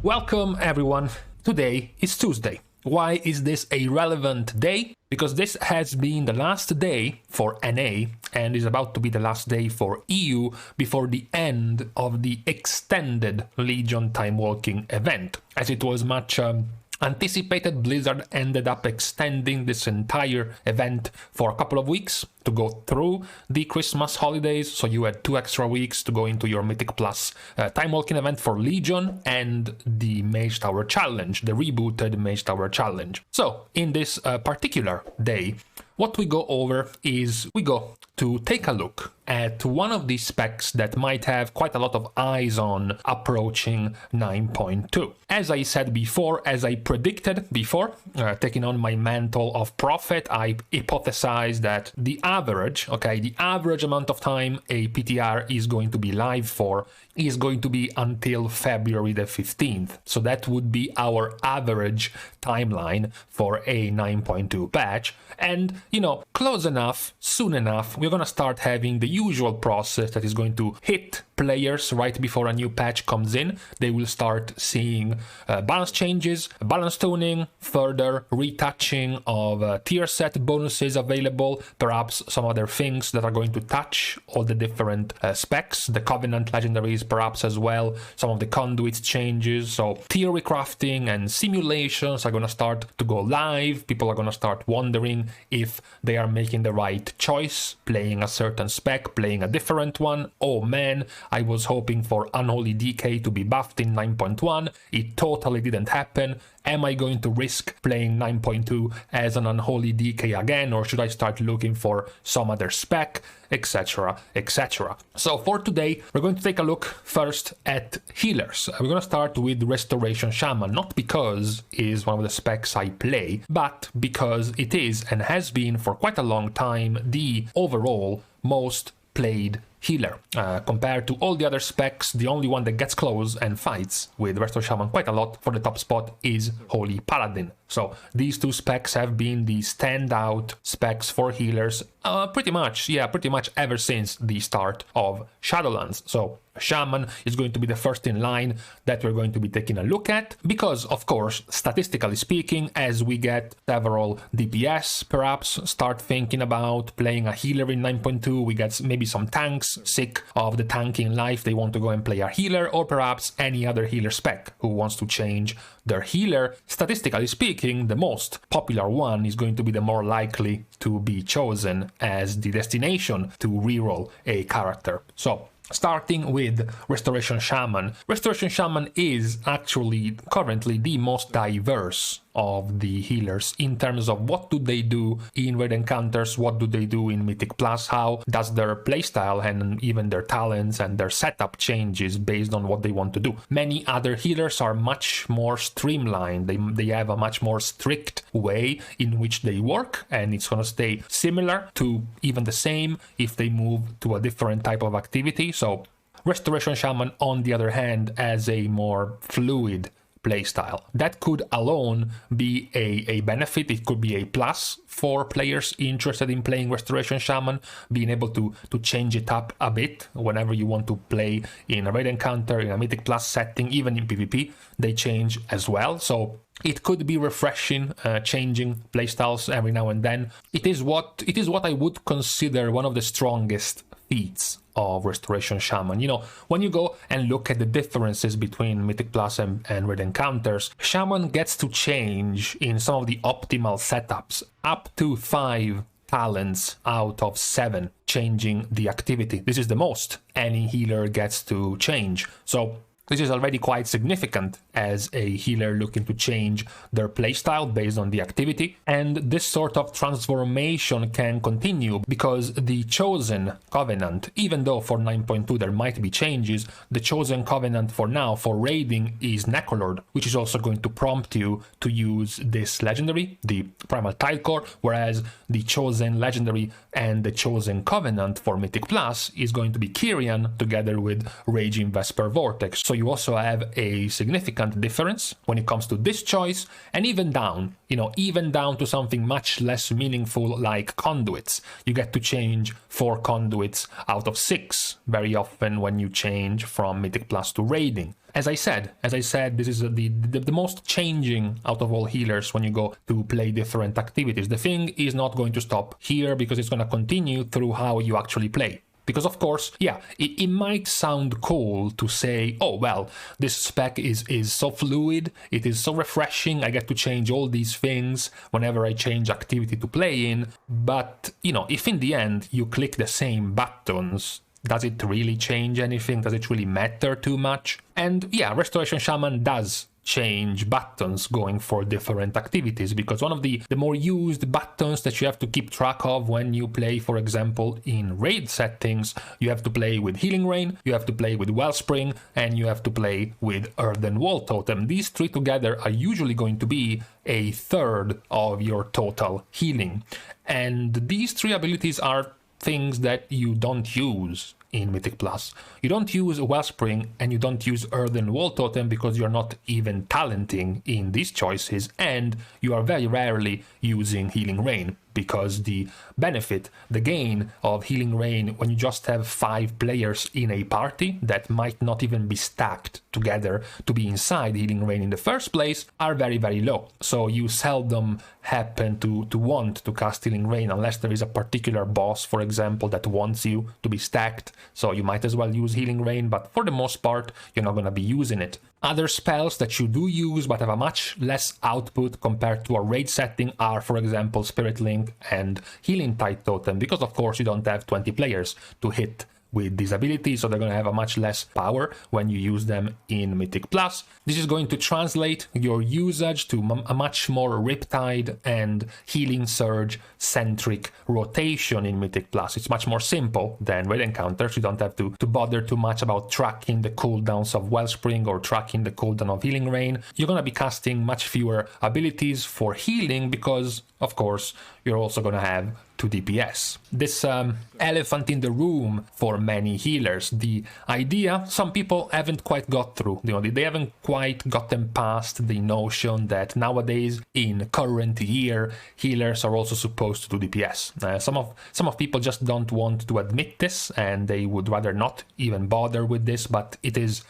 Welcome everyone. Today is Tuesday. Why is this a relevant day? Because this has been the last day for NA and is about to be the last day for EU before the end of the extended Legion time walking event. As it was much anticipated, Blizzard ended up extending this entire event for a couple of weeks to go through the Christmas holidays, so you had 2 extra weeks to go into your Mythic Plus time walking event for Legion and the Mage Tower Challenge, the rebooted Mage Tower Challenge. So in this particular day, what we go over is we go to take a look at one of these specs that might have quite a lot of eyes on approaching 9.2. As I said before, as I predicted before, taking on my mantle of prophet, I hypothesized that the average amount of time a PTR is going to be live for is going to be until February the 15th. So that would be our average timeline for a 9.2 patch. And, close enough, soon enough, we're going to start having the usual process that is going to hit players right before a new patch comes in. They will start seeing balance changes, balance tuning, further retouching of tier set bonuses available, perhaps some other things that are going to touch all the different specs, the Covenant legendaries perhaps as well, some of the conduits changes. So tier recrafting and simulations are going to start to go live. People are going to start wondering if they are making the right choice, playing a certain spec, playing a different one. Oh man, I was hoping for Unholy DK to be buffed in 9.1. It totally didn't happen. Am I going to risk playing 9.2 as an Unholy DK again, or should I start looking for some other spec, etc, etc. So for today, we're going to take a look first at healers. We're going to start with Restoration Shaman, not because it is one of the specs I play, but because it is and has been for quite a long time the overall most played healer. Compared to all the other specs, the only one that gets close and fights with Resto Shaman quite a lot for the top spot is Holy Paladin. So these two specs have been the standout specs for healers pretty much ever since the start of Shadowlands. So Shaman is going to be the first in line that we're going to be taking a look at because, of course, statistically speaking, as we get several DPS perhaps start thinking about playing a healer in 9.2, we get maybe some tanks sick of the tanking life, they want to go and play a healer, or perhaps any other healer spec who wants to change their healer. Statistically speaking, the most popular one is going to be the more likely to be chosen as the destination to reroll a character. So starting with Restoration Shaman. Restoration Shaman is actually currently the most diverse of the healers in terms of what do they do in raid encounters, what do they do in Mythic Plus, how does their playstyle and even their talents and their setup changes based on what they want to do. Many other healers are much more streamlined, they have a much more strict way in which they work, and it's going to stay similar to even the same if they move to a different type of activity. So Restoration Shaman, on the other hand, has a more fluid playstyle. That could alone be a benefit. It could be a plus for players interested in playing Restoration Shaman, being able to change it up a bit whenever you want to play in a raid encounter, in a Mythic Plus setting, even in PvP, they change as well. So it could be refreshing, changing playstyles every now and then. It is what I would consider one of the strongest feats of Restoration Shaman. When you go and look at the differences between Mythic Plus and raid encounters, Shaman gets to change in some of the optimal setups up to 5 talents out of 7 changing the activity. This is the most any healer gets to change. So this is already quite significant as a healer looking to change their playstyle based on the activity. And this sort of transformation can continue because the Chosen Covenant, even though for 9.2 there might be changes, the Chosen Covenant for now for raiding is Necrolord, which is also going to prompt you to use this legendary, the Primal Tilecore, whereas the Chosen Legendary and the Chosen Covenant for Mythic Plus is going to be Kyrian together with Raging Vesper Vortex. So you also have a significant significant difference when it comes to this choice, and even down, even down to something much less meaningful like conduits. You get to change 4 conduits out of 6 very often when you change from Mythic Plus to raiding. As I said, this is the most changing out of all healers when you go to play different activities. The thing is not going to stop here because it's going to continue through how you actually play. Because of course, yeah, it might sound cool to say, oh well, this spec is so fluid, it is so refreshing, I get to change all these things whenever I change activity to play in, but, if in the end you click the same buttons, does it really change anything? Does it really matter too much? And yeah, Restoration Shaman does change buttons going for different activities, because one of the more used buttons that you have to keep track of when you play, for example, in raid settings, you have to play with Healing Rain, you have to play with Wellspring, and you have to play with Earthen Wall Totem. These 3 together are usually going to be a third of your total healing. And these 3 abilities are things that you don't use in Mythic Plus. You don't use Wellspring and you don't use Earthen Wall Totem because you're not even talenting in these choices, and you are very rarely using Healing Rain, because the benefit, the gain of Healing Rain when you just have 5 players in a party that might not even be stacked together to be inside Healing Rain in the first place are very, very low. So you seldom happen to want to cast Healing Rain unless there is a particular boss, for example, that wants you to be stacked. So you might as well use Healing Rain, but for the most part, you're not going to be using it. Other spells that you do use but have a much less output compared to a raid setting are, for example, Spirit Link and Healing Tide Totem, because of course you don't have 20 players to hit with these abilities, so they're going to have a much less power when you use them in Mythic Plus. This is going to translate your usage to a much more Riptide and Healing Surge centric rotation in Mythic Plus. It's much more simple than raid encounters. You don't have to bother too much about tracking the cooldowns of Wellspring or tracking the cooldown of Healing Rain. You're going to be casting much fewer abilities for healing because, of course, you're also going to have 2 DPS. This elephant in the room for many healers. The idea, some people haven't quite got through. They haven't quite gotten past the notion that nowadays, in current year, healers are also supposed to do DPS. Some of people just don't want to admit this, and they would rather not even bother with this, but it is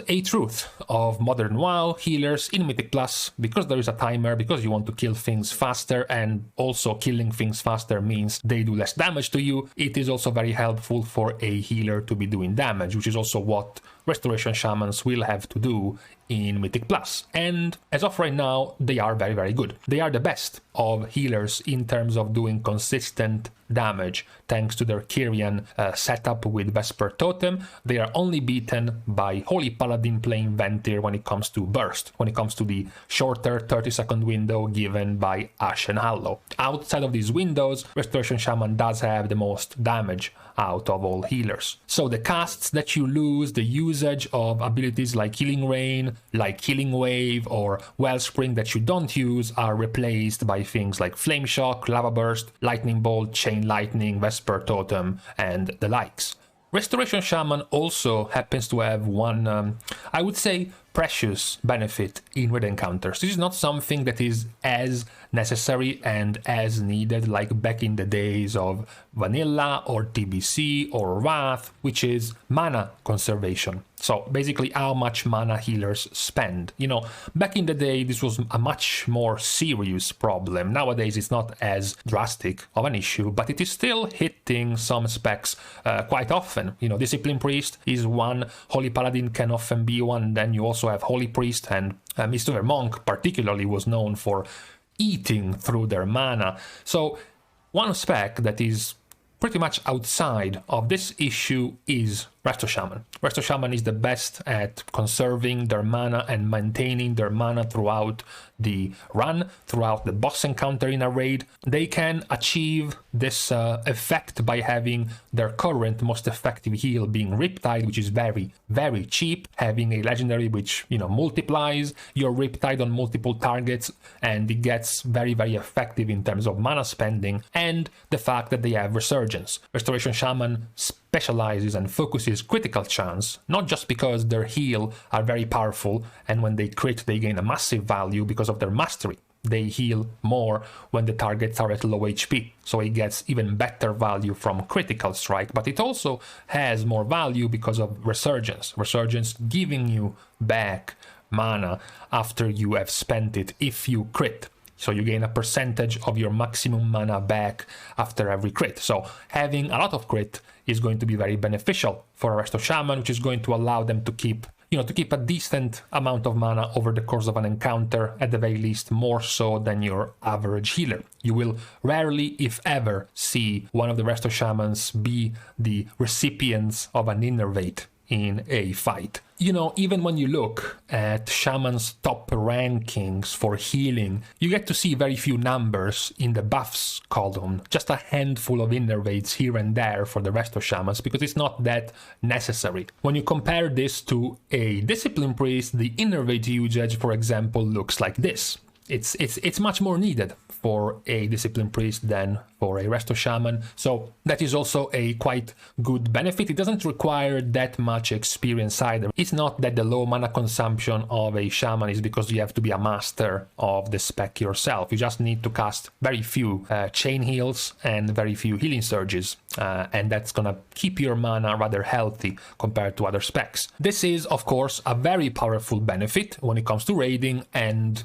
a truth of modern WoW healers in Mythic Plus, because there is a timer, because you want to kill things faster, and also killing things faster means they do less damage to you. It is also very helpful for a healer to be doing damage, which is also what Restoration Shamans will have to do in Mythic Plus. And as of right now, they are very, very good. They are the best of healers in terms of doing consistent damage thanks to their Kyrian setup with Vesper Totem. They are only beaten by Holy Paladin playing Ventir when it comes to burst, when it comes to the shorter 30-second window given by Ashen Hallow. Outside of these windows, Restoration Shaman does have the most damage out of all healers. So the casts that you lose, the usage of abilities like Healing Rain, like Healing Wave or Wellspring that you don't use are replaced by things like Flame Shock, Lava Burst, Lightning Bolt, Chain Lightning, Vesper Totem, and the likes. Restoration Shaman also happens to have one, I would say, precious benefit in raid encounters. This is not something that is as necessary and as needed like back in the days of Vanilla or TBC or Wrath, which is mana conservation. So basically how much mana healers spend. Back in the day this was a much more serious problem. Nowadays it's not as drastic of an issue, but it is still hitting some specs quite often. Discipline Priest is one, Holy Paladin can often be one, then you also have Holy Priest, and Mistweaver Monk particularly was known for eating through their mana. So one spec that is pretty much outside of this issue is Resto Shaman. Resto Shaman is the best at conserving their mana and maintaining their mana throughout the run, throughout the boss encounter in a raid. They can achieve this effect by having their current most effective heal being Riptide, which is very, very cheap, having a legendary which, multiplies your Riptide on multiple targets, and it gets very, very effective in terms of mana spending, and the fact that they have Resurgence. Restoration Shaman specializes and focuses critical chance, not just because their heal are very powerful and when they crit they gain a massive value because of their mastery. They heal more when the targets are at low HP, so it gets even better value from critical strike, but it also has more value because of resurgence. Resurgence giving you back mana after you have spent it if you crit. So you gain a percentage of your maximum mana back after every crit. So having a lot of crit is going to be very beneficial for a Resto Shaman, which is going to allow them to keep a decent amount of mana over the course of an encounter, at the very least more so than your average healer. You will rarely, if ever, see one of the Resto Shamans be the recipients of an innervate in a fight. Even when you look at Shaman's top rankings for healing, you get to see very few numbers in the buffs column, just a handful of innervates here and there for the rest of Shamans, because it's not that necessary. When you compare this to a Discipline Priest, the innervate usage, for example, looks like this. It's much more needed for a Discipline Priest than for a Resto Shaman, so that is also a quite good benefit. It doesn't require that much experience either. It's not that the low mana consumption of a Shaman is because you have to be a master of the spec yourself. You just need to cast very few chain heals and very few healing surges, and that's gonna keep your mana rather healthy compared to other specs. This is, of course, a very powerful benefit when it comes to raiding, and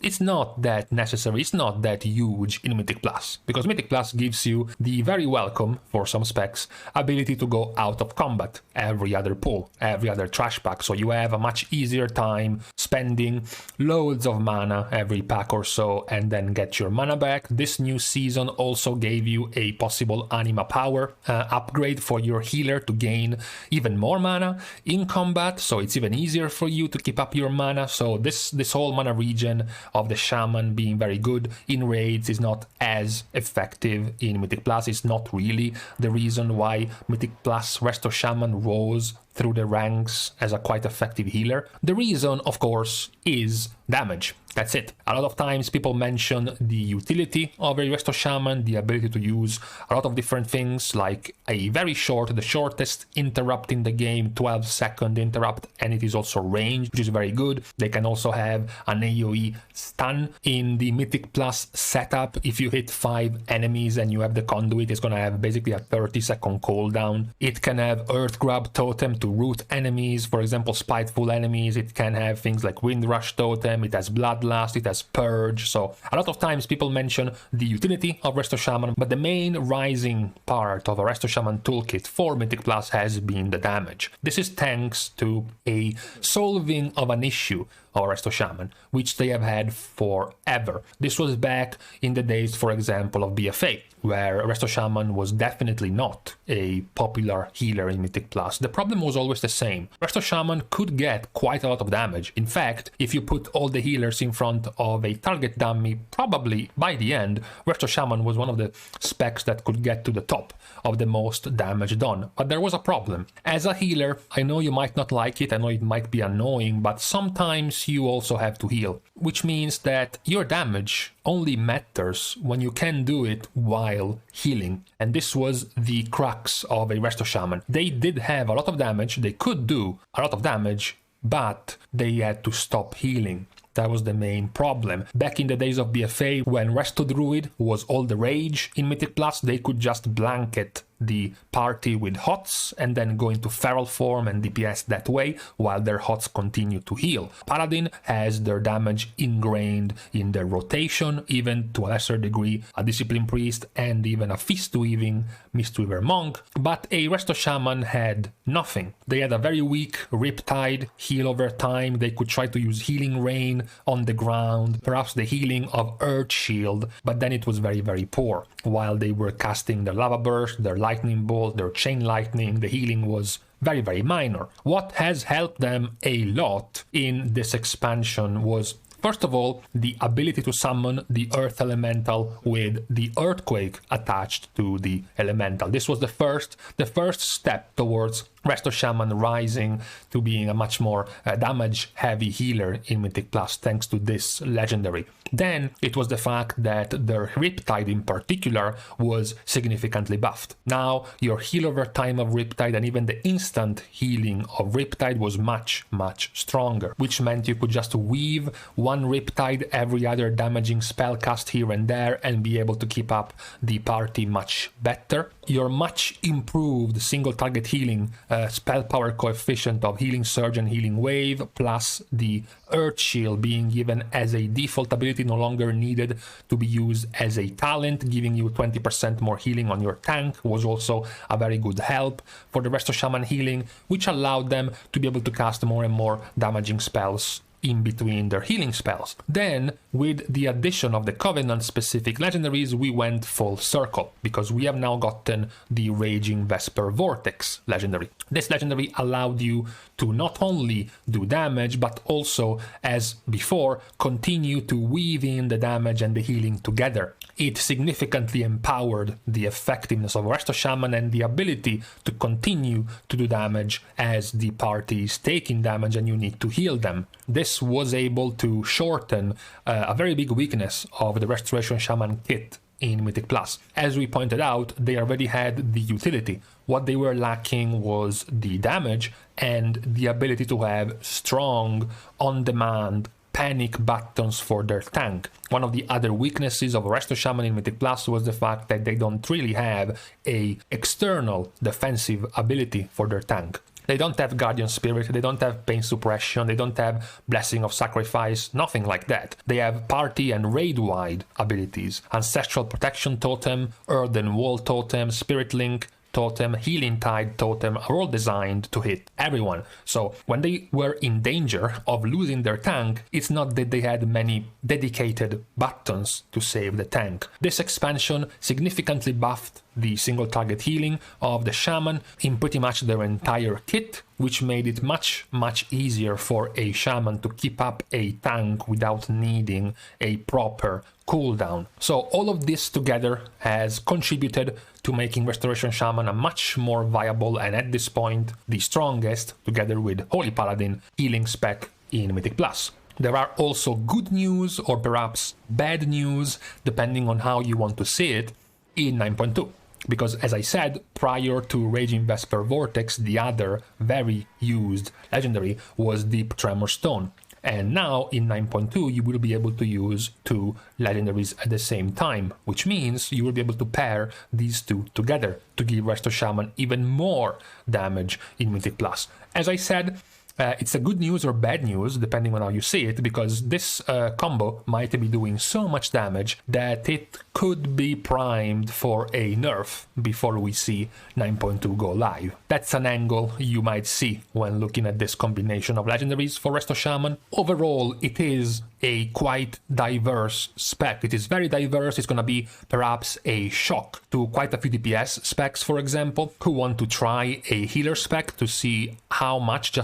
it's not that necessary, it's not that huge in Mythic Plus, because Mythic Plus gives you the very welcome, for some specs, ability to go out of combat every other pull, every other trash pack, so you have a much easier time spending loads of mana every pack or so and then get your mana back. This new season also gave you a possible anima power upgrade for your healer to gain even more mana in combat, so it's even easier for you to keep up your mana. So this whole mana regen of the Shaman being very good in raids is not as effective in Mythic Plus. It's not really the reason why Mythic Plus Resto Shaman rose through the ranks as a quite effective healer. The reason, of course, is damage. That's it. A lot of times people mention the utility of a Resto Shaman, the ability to use a lot of different things, like a very short, the shortest interrupt in the game, 12-second interrupt, and it is also ranged, which is very good. They can also have an AoE stun in the Mythic Plus setup. If you hit 5 enemies and you have the conduit, it's gonna have basically a 30-second cooldown. It can have Earth Grab Totem to root enemies, for example, spiteful enemies. It can have things like Wind Rush Totem, it has Bloodlust, it has Purge. So a lot of times people mention the utility of Resto Shaman, but the main rising part of a Resto Shaman toolkit for Mythic Plus has been the damage. This is thanks to a solving of an issue of Resto Shaman, which they have had forever. This was back in the days, for example, of BFA, where Resto Shaman was definitely not a popular healer in Mythic Plus. The problem was always the same. Resto Shaman could get quite a lot of damage. In fact, if you put all the healers in front of a target dummy, probably by the end, Resto Shaman was one of the specs that could get to the top of the most damage done. But there was a problem. As a healer, I know you might not like it, I know it might be annoying, but sometimes you also have to heal, which means that your damage only matters when you can do it while healing. And this was the crux of a Resto Shaman. They did have a lot of damage, they could do a lot of damage, but they had to stop healing. That was the main problem. Back in the days of BFA, when Resto Druid was all the rage in Mythic Plus, they could just blanket the party with HOTS and then go into feral form and DPS that way while their HOTS continue to heal. Paladin has their damage ingrained in their rotation, even to a lesser degree a Discipline Priest and even a Fist-weaving Mistweaver Monk, but a Resto Shaman had nothing. They had a very weak Riptide heal over time. They could try to use Healing Rain on the ground, perhaps the healing of Earth Shield, but then it was very, very poor. While they were casting their Lava Burst, their Lightning Bolt, their Chain Lightning, the healing was very, very minor. What has helped them a lot in this expansion was, first of all, the ability to summon the Earth Elemental with the Earthquake attached to the Elemental. This was the first step towards Resto Shaman rising to being a much more damage-heavy healer in Mythic Plus thanks to this legendary. Then it was the fact that the Riptide in particular was significantly buffed. Now your heal over time of Riptide and even the instant healing of Riptide was much, much stronger, which meant you could just weave one Riptide every other damaging spell cast here and there and be able to keep up the party much better. Your much improved single target healing spell power coefficient of Healing Surge and Healing Wave, plus the Earth Shield being given as a default ability, no longer needed to be used as a talent, giving you 20% more healing on your tank, was also a very good help for the Resto Shaman healing, which allowed them to be able to cast more and more damaging spells in between their healing spells. Then, with the addition of the Covenant-specific legendaries, we went full circle, because we have now gotten the Raging Vesper Vortex legendary. This legendary allowed you to not only do damage, but also, as before, continue to weave in the damage and the healing together. It significantly empowered the effectiveness of Resto Shaman and the ability to continue to do damage as the party is taking damage and you need to heal them. This was able to shorten a very big weakness of the Restoration Shaman kit in Mythic Plus. As we pointed out, they already had the utility. What they were lacking was the damage and the ability to have strong, on-demand panic buttons for their tank. One of the other weaknesses of Resto Shaman in Mythic Plus was the fact that they don't really have a external defensive ability for their tank. They don't have Guardian Spirit, they don't have Pain Suppression, they don't have Blessing of Sacrifice, nothing like that. They have party and raid-wide abilities. Ancestral Protection Totem, Earthen Wall Totem, Spirit Link Totem, Healing Tide Totem are all designed to hit everyone. So when they were in danger of losing their tank, it's not that they had many dedicated buttons to save the tank. This expansion significantly buffed the single target healing of the Shaman in pretty much their entire kit, which made it much easier for a Shaman to keep up a tank without needing a proper cooldown. So all of this together has contributed to making Restoration Shaman a much more viable and at this point the strongest, together with Holy Paladin, healing spec in Mythic Plus. There are also good news or perhaps bad news, depending on how you want to see it, in 9.2. Because, as I said, prior to Raging Vesper Vortex, the other very used legendary was Deep Tremor Stone. And now, in 9.2, you will be able to use two legendaries at the same time, which means you will be able to pair these two together to give Resto Shaman even more damage in Mythic Plus. As I said, it's a good news or bad news, depending on how you see it, because this combo might be doing so much damage that it could be primed for a nerf before we see 9.2 go live. That's an angle you might see when looking at this combination of legendaries for Resto Shaman. Overall, it is a quite diverse spec. It is very diverse. It's going to be perhaps a shock to quite a few DPS specs, for example, who want to try a healer spec to see how much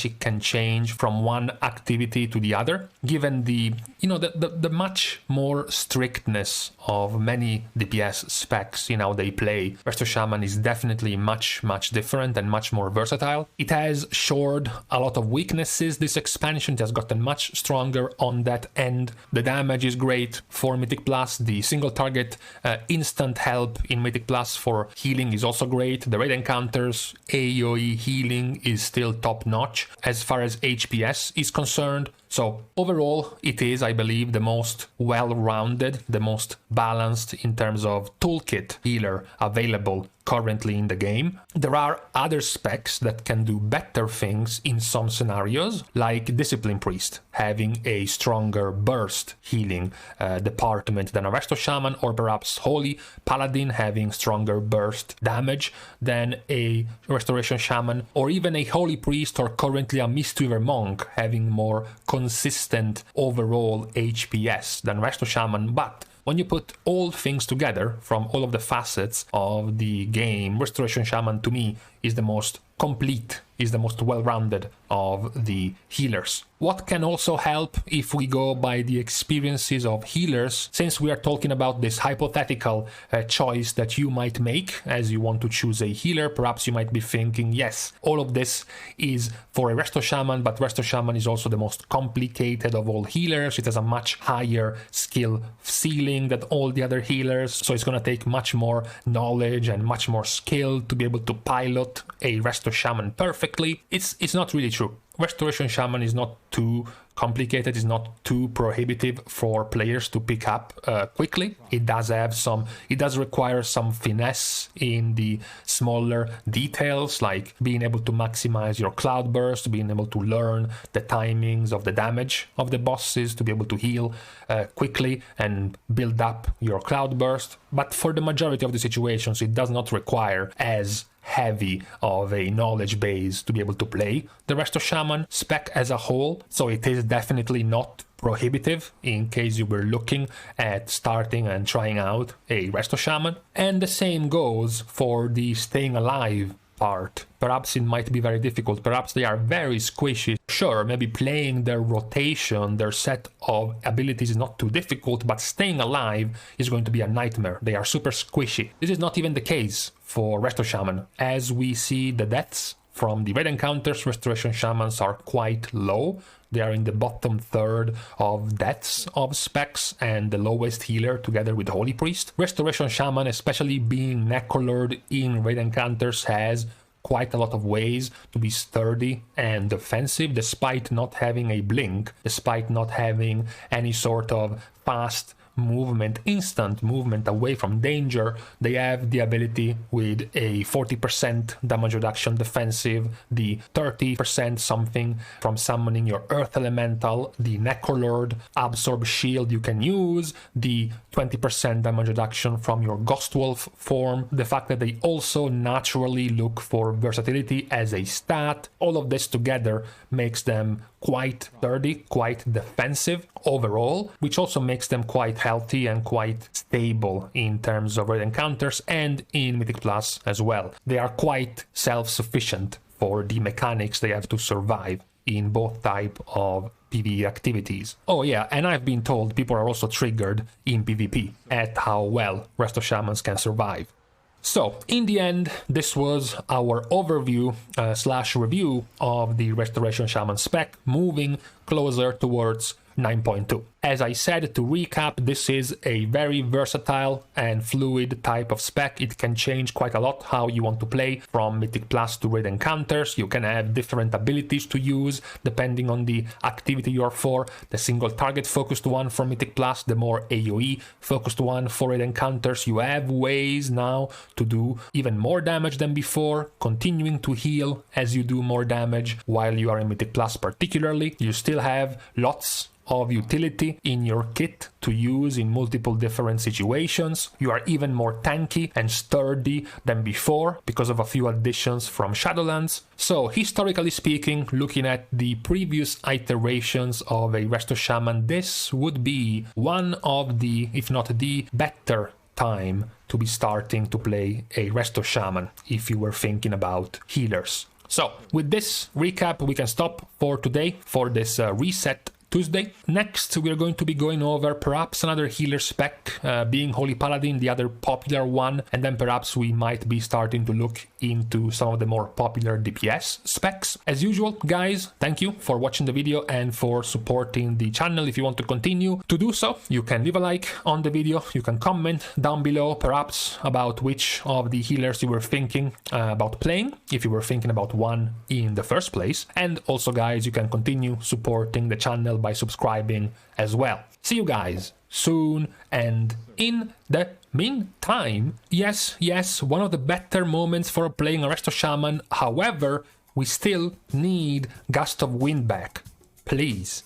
it can change from one activity to the other, given the much more strictness of many DPS specs in how they play. Resto Shaman is definitely much different and much more versatile. It has shored a lot of weaknesses. This expansion has gotten much stronger on that end. The damage is great for Mythic Plus. The single target instant help in Mythic Plus for healing is also great. The raid encounters AoE healing is still top notch as far as HPS is concerned. So overall, it is, I believe, the most well-rounded, the most balanced in terms of toolkit healer available currently in the game. There are other specs that can do better things in some scenarios, like Discipline Priest having a stronger burst healing department than a Resto Shaman, or perhaps Holy Paladin having stronger burst damage than a Restoration Shaman, or even a Holy Priest or currently a Mistweaver Monk having more consistent overall HPS than Resto Shaman. But when you put all things together from all of the facets of the game, Restoration Shaman to me is the most complete is the most well-rounded of the healers. What can also help if we go by the experiences of healers, since we are talking about this hypothetical choice that you might make as you want to choose a healer. Perhaps you might be thinking, yes, all of this is for a Resto Shaman, but Resto Shaman is also the most complicated of all healers. It has a much higher skill ceiling than all the other healers, so it's going to take much more knowledge and much more skill to be able to pilot a Resto Shaman perfectly. It's not really true. Restoration Shaman is not too complicated, it's not too prohibitive for players to pick up quickly. It does require some finesse in the smaller details, like being able to maximize your cloudburst, being able to learn the timings of the damage of the bosses, to be able to heal quickly and build up your cloudburst. But for the majority of the situations, it does not require as heavy of a knowledge base to be able to play the Resto Shaman spec as a whole, so it is definitely not prohibitive in case you were looking at starting and trying out a Resto Shaman. And the same goes for the staying alive part. Perhaps it might be very difficult, perhaps they are very squishy. Sure, maybe playing their rotation, their set of abilities is not too difficult, but staying alive is going to be a nightmare. They are super squishy. This is not even the case for Resto Shaman. As we see the deaths from the raid encounters, Restoration Shamans are quite low. They are in the bottom third of deaths of specs and the lowest healer together with Holy Priest. Restoration Shaman, especially being Necrolord in raid encounters, has quite a lot of ways to be sturdy and defensive despite not having a blink, despite not having any sort of fast movement, instant movement away from danger. They have the ability with a 40% damage reduction defensive, the 30% something from summoning your Earth Elemental, the Necrolord Absorb Shield you can use, the 20% damage reduction from your Ghostwolf form, the fact that they also naturally look for versatility as a stat. All of this together makes them quite sturdy, quite defensive overall, which also makes them quite healthy and quite stable in terms of raid encounters and in Mythic Plus as well. They are quite self-sufficient for the mechanics they have to survive in both type of PvE activities. Oh yeah, and I've been told people are also triggered in PvP at how well Resto Shamans can survive. So, in the end, this was our overview / review of the Restoration Shaman spec, moving closer towards 9.2. As I said, to recap, this is a very versatile and fluid type of spec. It can change quite a lot how you want to play from Mythic Plus to raid encounters. You can have different abilities to use depending on the activity you're for. The single target focused one for Mythic Plus, the more AoE focused one for raid encounters. You have ways now to do even more damage than before, continuing to heal as you do more damage while you are in Mythic Plus particularly. You still have lots of utility in your kit to use in multiple different situations. You are even more tanky and sturdy than before because of a few additions from Shadowlands. So, historically speaking, looking at the previous iterations of a Resto Shaman, this would be one of the, if not the better time to be starting to play a Resto Shaman if you were thinking about healers. So, with this recap, we can stop for today for this reset Tuesday. Next, we're going to be going over perhaps another healer spec, being Holy Paladin, the other popular one, and then perhaps we might be starting to look into some of the more popular DPS specs. As usual, guys, thank you for watching the video and for supporting the channel. If you want to continue to do so, you can leave a like on the video, you can comment down below perhaps about which of the healers you were thinking about playing, if you were thinking about one in the first place, and also, guys, you can continue supporting the channel by subscribing as well. See you guys soon, and in the meantime, yes, one of the better moments for playing a Resto Shaman. However, we still need Gust of Wind back, please.